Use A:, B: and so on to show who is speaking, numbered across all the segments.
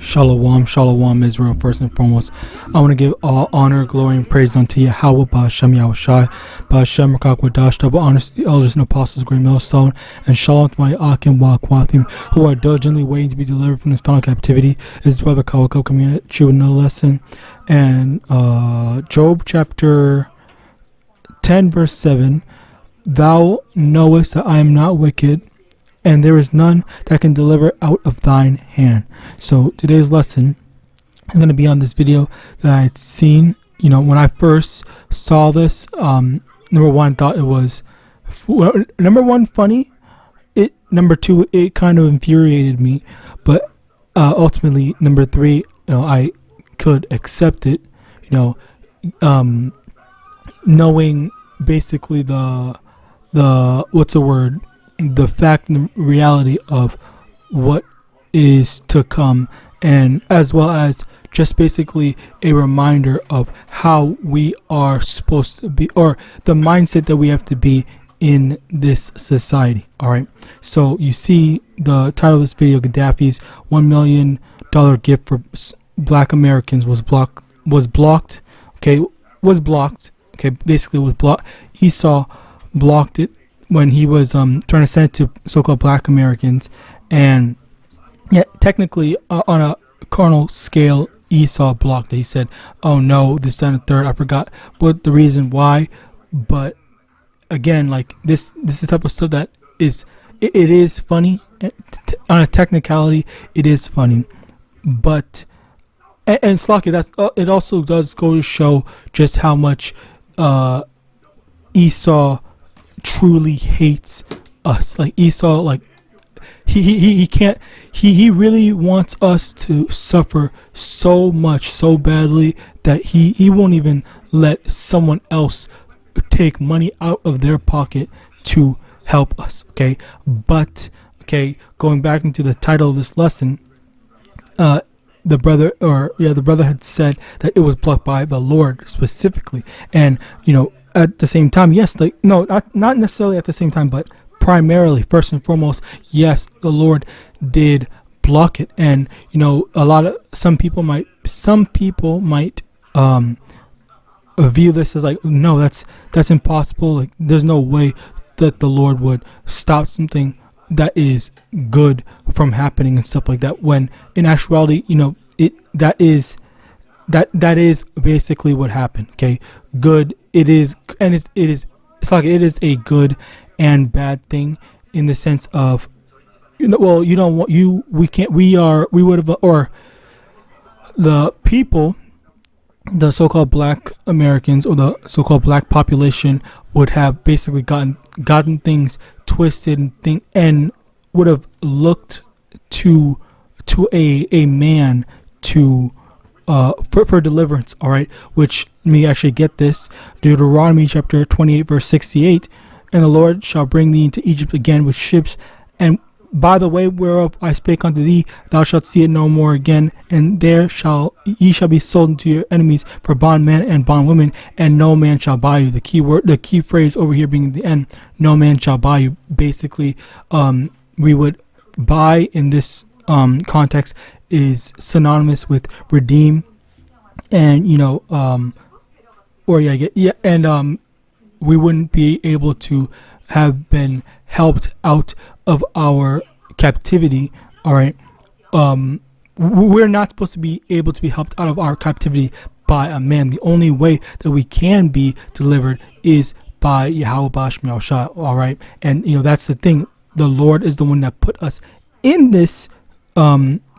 A: Shalom, shalom, Israel. First and foremost, I want to give all honor, glory, and praise unto YAHAWAH, BA'Hashem, YAHAWASHI, BA'Hashem, RICANS, double honors to the elders and apostles, great millstone, and shalom to my YAHAWAH who are diligently waiting to be delivered from this final captivity. This is Brother Kawakub coming at you with another lesson. And Job chapter 10, verse 7, Thou knowest that I am not wicked, and there is none that can deliver out of thine hand. So today's lesson is going to be on this video that I had seen. You know, when I first saw this, number one, I thought it was, number one, funny. Number two, it kind of infuriated me. But ultimately, number three, I could accept it. Knowing basically the what's the word? The fact and the reality of what is to come, and as well as just basically a reminder of how we are supposed to be, or the mindset that we have to be in this society. All right, so you see the title of this video, Gaddafi's $1 million gift for black Americans was blocked. Okay, basically was blocked. Esau blocked it when he was trying to send it to so-called black Americans. And yeah, technically on a carnal scale, Esau blocked it. He said, oh no, this, that, and the third. I forgot what the reason why, but again, like this is the type of stuff that is, it is funny. On a technicality, it is funny, but and Slocky, that's it also does go to show just how much Esau truly hates us. Like Esau, like he can't, he really wants us to suffer so much, so badly, that he won't even let someone else take money out of their pocket to help us. Okay, but going back into the title of this lesson, the brother had said that it was blocked by the Lord specifically, and at the same time, yes, like no, not necessarily at the same time, but primarily, first and foremost, yes, the Lord did block it. And some people might view this as like, no, that's impossible. Like there's no way that the Lord would stop something that is good from happening and stuff like that, when in actuality, that is basically what happened. Okay, good, it is, and it's like it is a good and bad thing in the sense of, we would have, or the people, the so-called black Americans, or the so-called black population, would have basically gotten things twisted and would have looked to a man to for deliverance. All right, which me actually get this, Deuteronomy chapter 28 verse 68, and the Lord shall bring thee into Egypt again with ships, and by the way whereof I spake unto thee, thou shalt see it no more again, and there ye shall be sold unto your enemies for bondmen and bondwomen, and no man shall buy you. The key phrase over here being the end, no man shall buy you. Basically, we would buy in this context is synonymous with redeem, and we wouldn't be able to have been helped out of our captivity. All right, we're not supposed to be able to be helped out of our captivity by a man. The only way that we can be delivered is by YAHAWAH. All right, and that's the thing. The Lord is the one that put us in this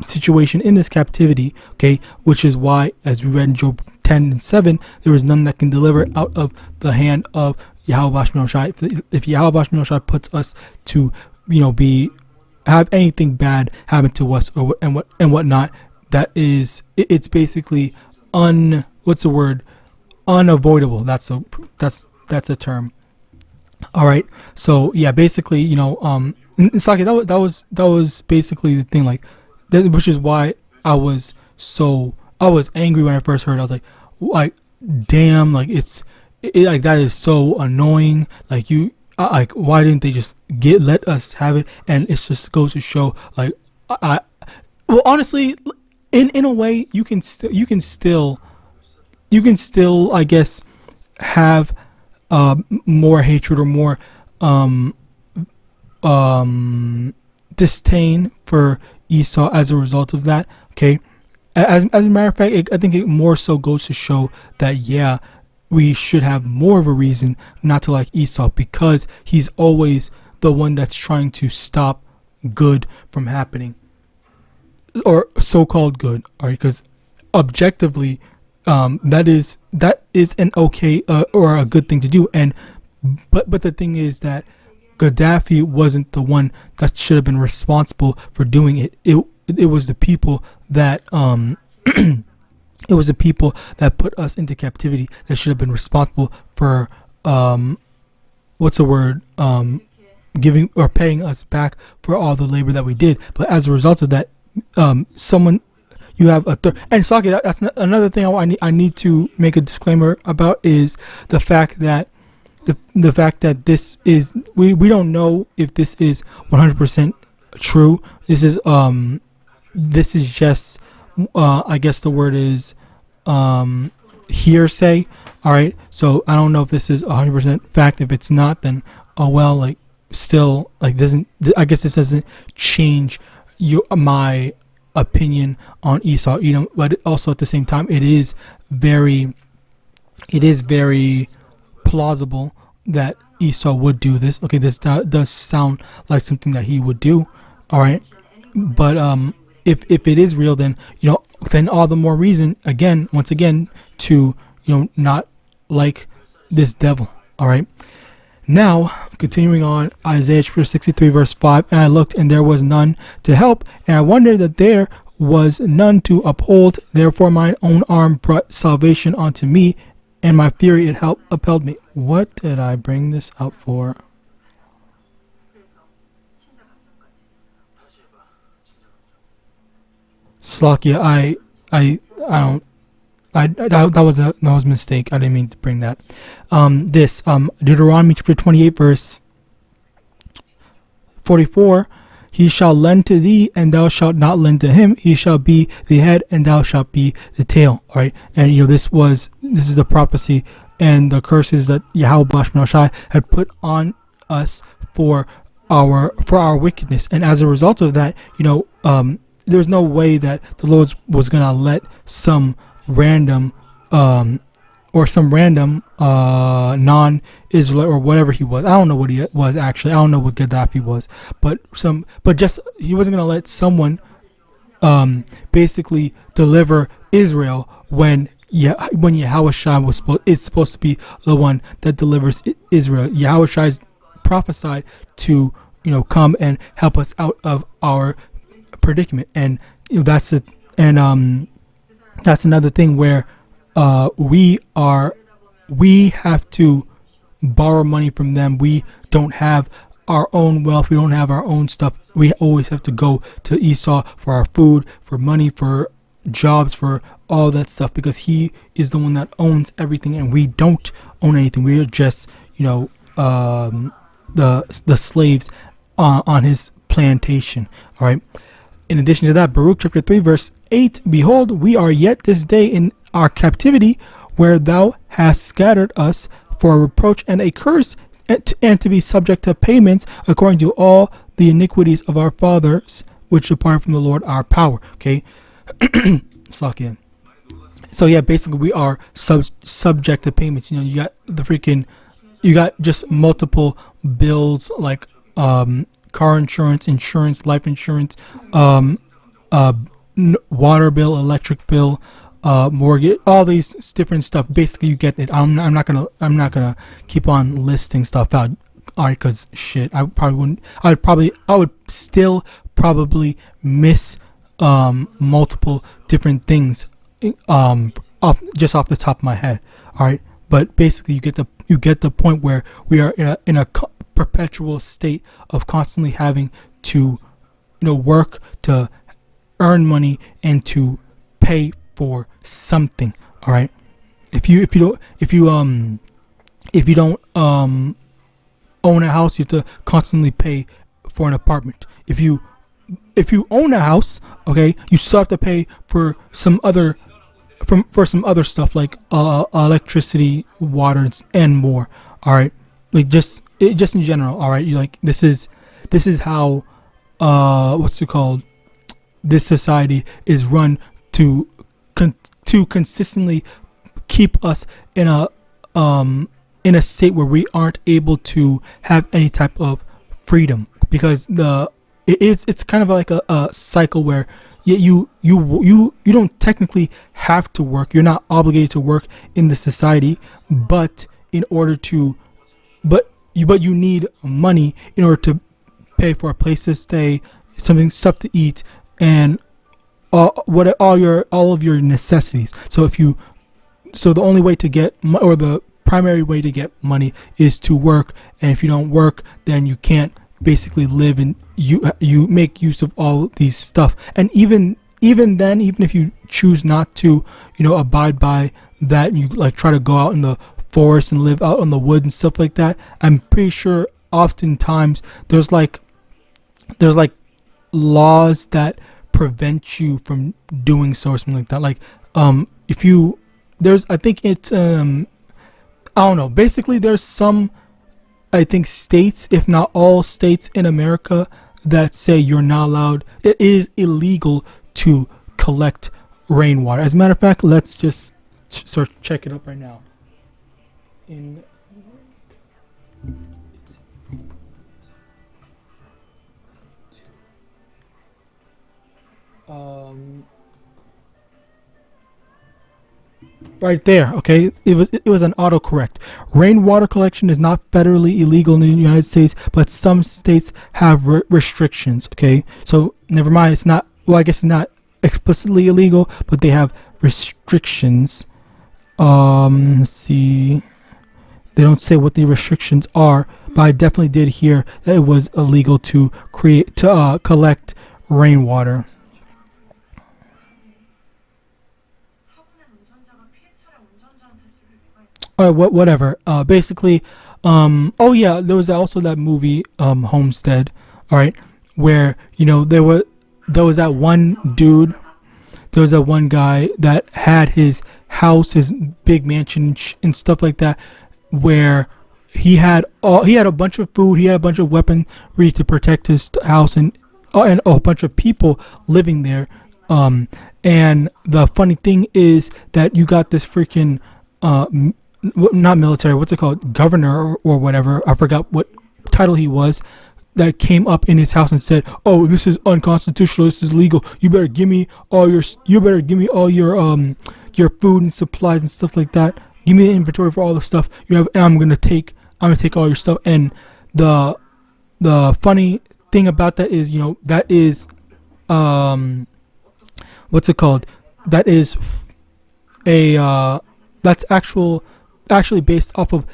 A: situation, in this captivity, okay, which is why, as we read in Job 10 and 7, there is none that can deliver out of the hand of YAHAWAH. If YAHAWAH puts us to have anything bad happen to us, or and whatnot, that is, it's basically unavoidable. That's a term. All right, so yeah, basically, it's like that was basically the thing, like which is why I was angry when I first heard it. I was like damn, like like that is so annoying. Like like why didn't they just let us have it? And it just goes to show, like, honestly, in a way, you can still, I guess, have more hatred or more um, disdain for Esau as a result of that. Okay, as a matter of fact, I think it more so goes to show that yeah, we should have more of a reason not to like Esau, because he's always the one that's trying to stop good from happening, or so-called good. All right, because objectively, that is an okay or a good thing to do. And but the thing is that Gaddafi wasn't the one that should have been responsible for doing it. It was the people that it was the people that put us into captivity that should have been responsible for what's the word, giving or paying us back for all the labor that we did. But as a result of that, someone, you have a third. And Saki, that's another thing I need to make a disclaimer about, is the fact that the fact that this is, we don't know if this is 100% true. This is just I guess the word is hearsay. All right, so I don't know if this is 100% fact. If it's not, then oh well, like still, like doesn't, I guess this doesn't change my opinion on Esau Edom. But also at the same time, it is very plausible that Esau would do this. Okay, this does sound like something that he would do. All right, but if it is real, then then all the more reason, once again, to not like this devil. All right. Now, continuing on, Isaiah 63 verse 5, and I looked, and there was none to help, and I wondered that there was none to uphold. Therefore mine own arm brought salvation unto me, and my fury it upheld me. What did I bring this up for? Slakia, that was a mistake. I didn't mean to bring that. Deuteronomy chapter 28 verse 44. He shall lend to thee, and thou shalt not lend to him. He shall be the head, and thou shalt be the tail. All right, and this is the prophecy and the curses that YAHAWAH had put on us for our wickedness, and as a result of that, there's no way that the Lord was gonna let some random non-Israelite or whatever he was. I don't know what he was actually. I don't know what Gaddafi was, but he wasn't gonna let someone basically deliver Israel when Yahawashi is supposed to be the one that delivers Israel. Yahawashi is prophesied to come and help us out of our predicament, and that's another thing where we have to borrow money from them. We don't have our own wealth. We don't have our own stuff. We always have to go to Esau for our food, for money, for jobs, for all that stuff, because he is the one that owns everything, and we don't own anything. We are just the slaves on his plantation. All right. In addition to that, Baruch chapter 3 verse 8, behold, we are yet this day in our captivity, where thou hast scattered us for a reproach and a curse, and to be subject to payments according to all the iniquities of our fathers, which depart from the Lord our power. Okay. So yeah, basically we are subject to payments. You got just multiple bills, like car insurance, life insurance, water bill, electric bill, mortgage, all these different stuff. Basically, you get it. I'm not gonna keep on listing stuff out. All right, because shit, I would still probably miss multiple different things off the top of my head. All right, but basically, you get the point where we are in a perpetual state of constantly having to work to earn money and to pay for something. All right, if you don't own a house, you have to constantly pay for an apartment. If you if you own a house, okay, you still have to pay for some other for some other stuff like electricity, water, and more. All right, like just in general. All right, you like this is how what's it called? This society is run to to consistently keep us in a state where we aren't able to have any type of freedom, because it's kind of like a cycle where you don't technically have to work. You're not obligated to work in the society, but in order to but you need money in order to pay for a place to stay, stuff to eat, and all of your necessities. So the only way to get or the primary way to get money is to work, and if you don't work, then you can't basically live, and you make use of all these stuff. And even then, even if you choose not to, abide by that, and you like try to go out in the forest and live out on the wood and stuff like that, I'm pretty sure oftentimes there's like laws that prevent you from doing so or something like that. Like if you there's I think it's I don't know, basically there's some, I think, states, if not all states in America, that say you're not allowed, it is illegal to collect rainwater. As a matter of fact, let's just check it up right now. Right there, okay. It was an autocorrect. Rainwater collection is not federally illegal in the United States, but some states have restrictions. Okay, so never mind. It's not. Well, I guess it's not explicitly illegal, but they have restrictions. Let's see. They don't say what the restrictions are, but I definitely did hear that it was illegal to collect rainwater. Whatever. Basically, oh yeah, there was also that movie, Homestead. All right, where there was that one dude, there was that one guy that had his house, his big mansion and stuff like that, where he had a bunch of food, he had a bunch of weaponry to protect his house, and a bunch of people living there. And the funny thing is that you got this freaking not military, what's it called, governor or whatever, I forgot what title he was, that came up in his house and said, "Oh, this is unconstitutional. This is illegal. You better give me all your food and supplies and stuff like that. Give me an inventory for all the stuff you have, and I'm gonna take all your stuff." And the funny thing about that is, that is what's it called? That is that's actually based off of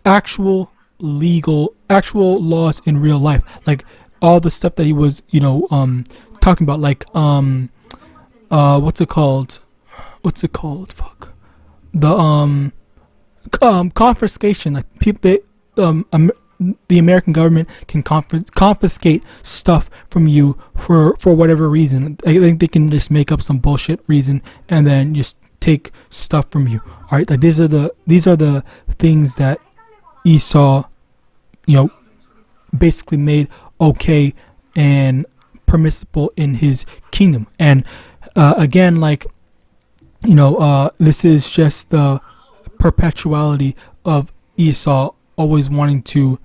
A: actual laws in real life, like all the stuff that he was talking about, like what's it called, fuck, the confiscation, like people, the American government can confiscate stuff from you for whatever reason. I think they can just make up some bullshit reason and then just take stuff from you. All right, like these are the things that Esau, basically made okay and permissible in his kingdom. And again, like this is just the perpetuality of Esau always wanting to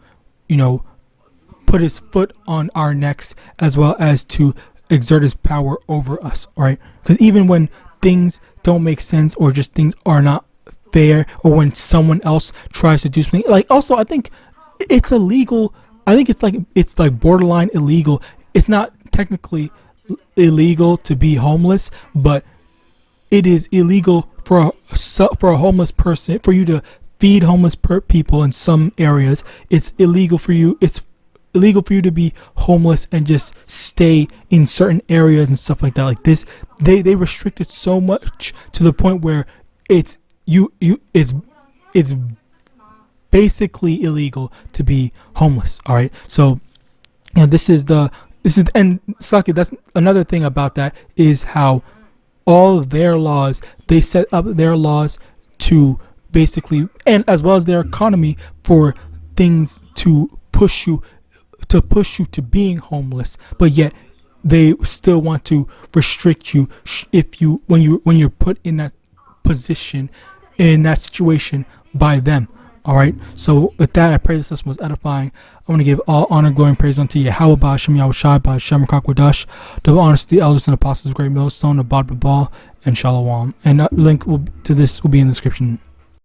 A: put his foot on our necks, as well as to exert his power over us. All right, because even when things don't make sense, or just things are not fair, or when someone else tries to do something, like, also I think it's illegal. I think it's like borderline illegal. It's not technically illegal to be homeless, but it is illegal for a homeless person, for you to feed homeless people in some areas. It's illegal for you. It's illegal for you to be homeless and just stay in certain areas and stuff like that. Like this, they restrict it so much to the point where it's basically illegal to be homeless. All right, so this is the this is, and Saki, that's another thing about that, is how all of their laws, they set up their laws to basically, and as well as their economy, for things to push you to being homeless, but yet they still want to restrict you if you when you're put in that position, in that situation, by them. All right. So with that, I pray this lesson was edifying. I want to give all honor, glory, and praise unto YAHAWAH, Hashem, Yahawashi, Hashem, Kakwadash. Double honors to the elders and apostles, great millstone, Abad Babal, and Shalom. And link to this will be in the description.